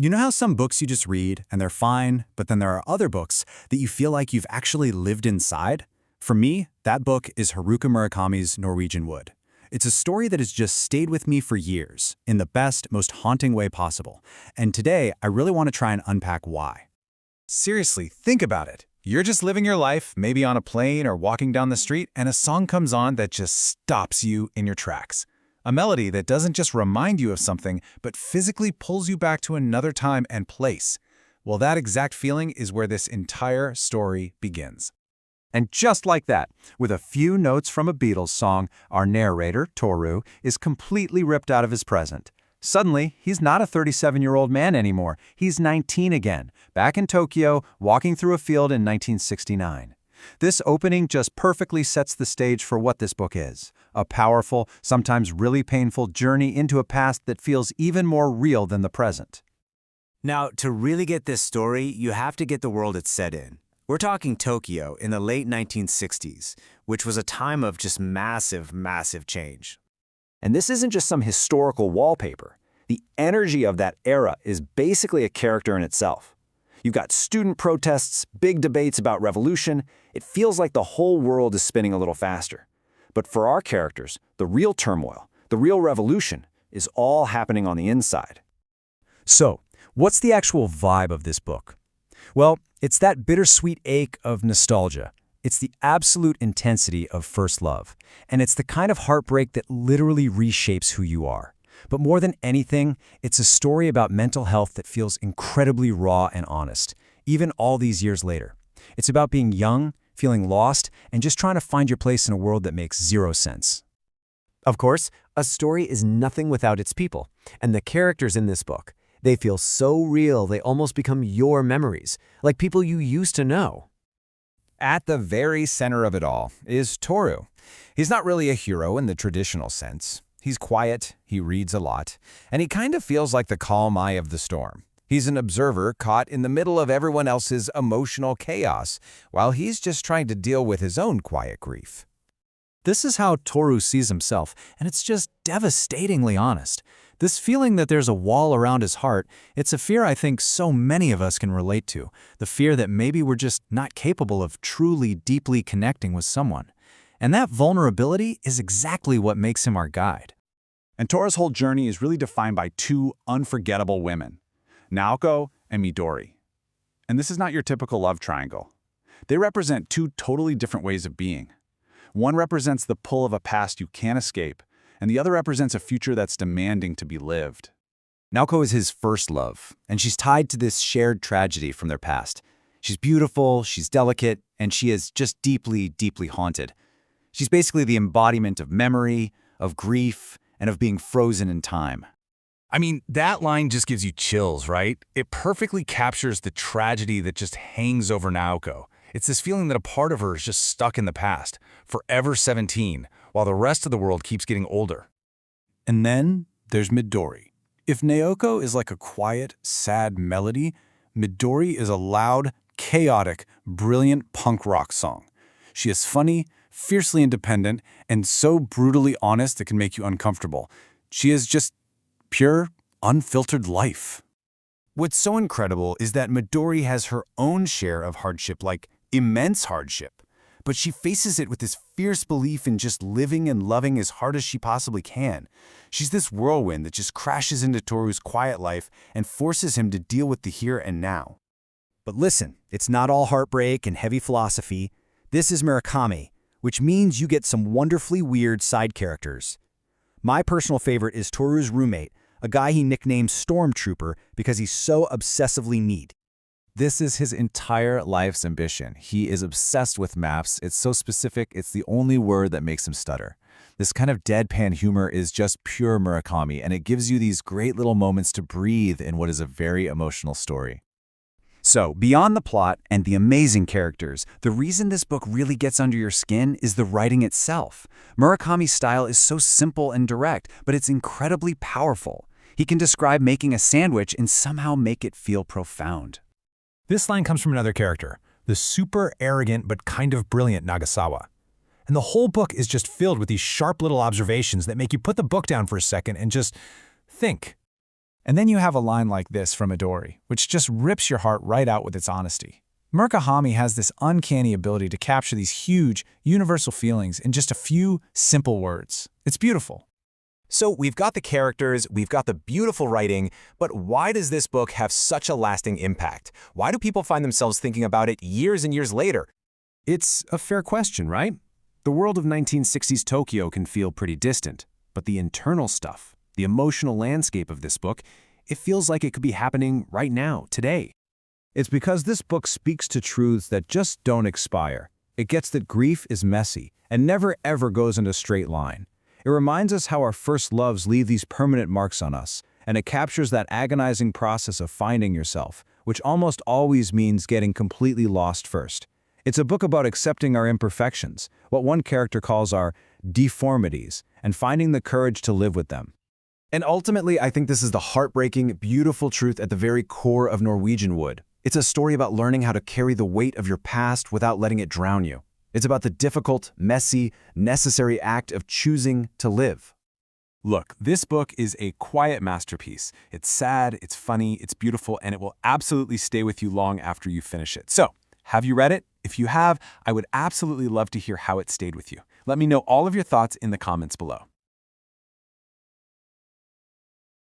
You know how some books you just read and they're fine, but then there are other books that you feel like you've actually lived inside? For me, that book is Haruka Murakami's Norwegian Wood. It's a story that has just stayed with me for years, in the best, most haunting way possible. And today, I really want to try and unpack why. Seriously, think about it. You're just living your life, maybe on a plane or walking down the street, and a song comes on that just stops you in your tracks. A melody that doesn't just remind you of something, but physically pulls you back to another time and place. Well, that exact feeling is where this entire story begins. And just like that, with a few notes from a Beatles song, our narrator, Toru, is completely ripped out of his present. Suddenly, he's not a 37-year-old man anymore. He's 19 again, back in Tokyo, walking through a field in 1969. This opening just perfectly sets the stage for what this book is. A powerful, sometimes really painful journey into a past that feels even more real than the present. Now, to really get this story, you have to get the world it's set in. We're talking Tokyo in the late 1960s, which was a time of just massive, massive change. And this isn't just some historical wallpaper. The energy of that era is basically a character in itself. You've got student protests, big debates about revolution. It feels like the whole world is spinning a little faster. But for our characters, the real turmoil, the real revolution, is all happening on the inside. So, what's the actual vibe of this book? Well, it's that bittersweet ache of nostalgia. It's the absolute intensity of first love. And it's the kind of heartbreak that literally reshapes who you are. But more than anything, it's a story about mental health that feels incredibly raw and honest, even all these years later. It's about being young, feeling lost, and just trying to find your place in a world that makes zero sense. Of course, a story is nothing without its people, and the characters in this book, they feel so real they almost become your memories, like people you used to know. At the very center of it all is Toru. He's not really a hero in the traditional sense. He's quiet, he reads a lot, and he kind of feels like the calm eye of the storm. He's an observer caught in the middle of everyone else's emotional chaos, while he's just trying to deal with his own quiet grief. This is how Toru sees himself, and it's just devastatingly honest. This feeling that there's a wall around his heart, it's a fear I think so many of us can relate to. The fear that maybe we're just not capable of truly, deeply connecting with someone. And that vulnerability is exactly what makes him our guide. And Toru's whole journey is really defined by two unforgettable women, Naoko and Midori. And this is not your typical love triangle. They represent two totally different ways of being. One represents the pull of a past you can't escape, and the other represents a future that's demanding to be lived. Naoko is his first love, and she's tied to this shared tragedy from their past. She's beautiful, she's delicate, and she is just deeply, deeply haunted. She's basically the embodiment of memory, of grief, and of being frozen in time. I mean, that line just gives you chills, right? It perfectly captures the tragedy that just hangs over Naoko. It's this feeling that a part of her is just stuck in the past, forever 17, while the rest of the world keeps getting older. And then there's Midori. If Naoko is like a quiet, sad melody, Midori is a loud, chaotic, brilliant punk rock song. She is funny, fiercely independent, and so brutally honest it can make you uncomfortable. She is just pure, unfiltered life. What's so incredible is that Midori has her own share of hardship, like immense hardship. But she faces it with this fierce belief in just living and loving as hard as she possibly can. She's this whirlwind that just crashes into Toru's quiet life and forces him to deal with the here and now. But listen, it's not all heartbreak and heavy philosophy. This is Murakami, which means you get some wonderfully weird side characters. My personal favorite is Toru's roommate, a guy he nicknamed Stormtrooper because he's so obsessively neat. This is his entire life's ambition. He is obsessed with maps. It's so specific, it's the only word that makes him stutter. This kind of deadpan humor is just pure Murakami, and it gives you these great little moments to breathe in what is a very emotional story. So, beyond the plot and the amazing characters, the reason this book really gets under your skin is the writing itself. Murakami's style is so simple and direct, but it's incredibly powerful. He can describe making a sandwich and somehow make it feel profound. This line comes from another character, the super arrogant but kind of brilliant Nagasawa. And the whole book is just filled with these sharp little observations that make you put the book down for a second and just think. And then you have a line like this from Midori, which just rips your heart right out with its honesty. Murakami has this uncanny ability to capture these huge, universal feelings in just a few simple words. It's beautiful. So we've got the characters, we've got the beautiful writing, but why does this book have such a lasting impact? Why do people find themselves thinking about it years and years later? It's a fair question, right? The world of 1960s Tokyo can feel pretty distant, but the internal stuff, the emotional landscape of this book, it feels like it could be happening right now, today. It's because this book speaks to truths that just don't expire. It gets that grief is messy and never ever goes in a straight line. It reminds us how our first loves leave these permanent marks on us, and it captures that agonizing process of finding yourself, which almost always means getting completely lost first. It's a book about accepting our imperfections, what one character calls our deformities, and finding the courage to live with them. And ultimately, I think this is the heartbreaking, beautiful truth at the very core of Norwegian Wood. It's a story about learning how to carry the weight of your past without letting it drown you. It's about the difficult, messy, necessary act of choosing to live. Look, this book is a quiet masterpiece. It's sad, it's funny, it's beautiful, and it will absolutely stay with you long after you finish it. So, have you read it? If you have, I would absolutely love to hear how it stayed with you. Let me know all of your thoughts in the comments below.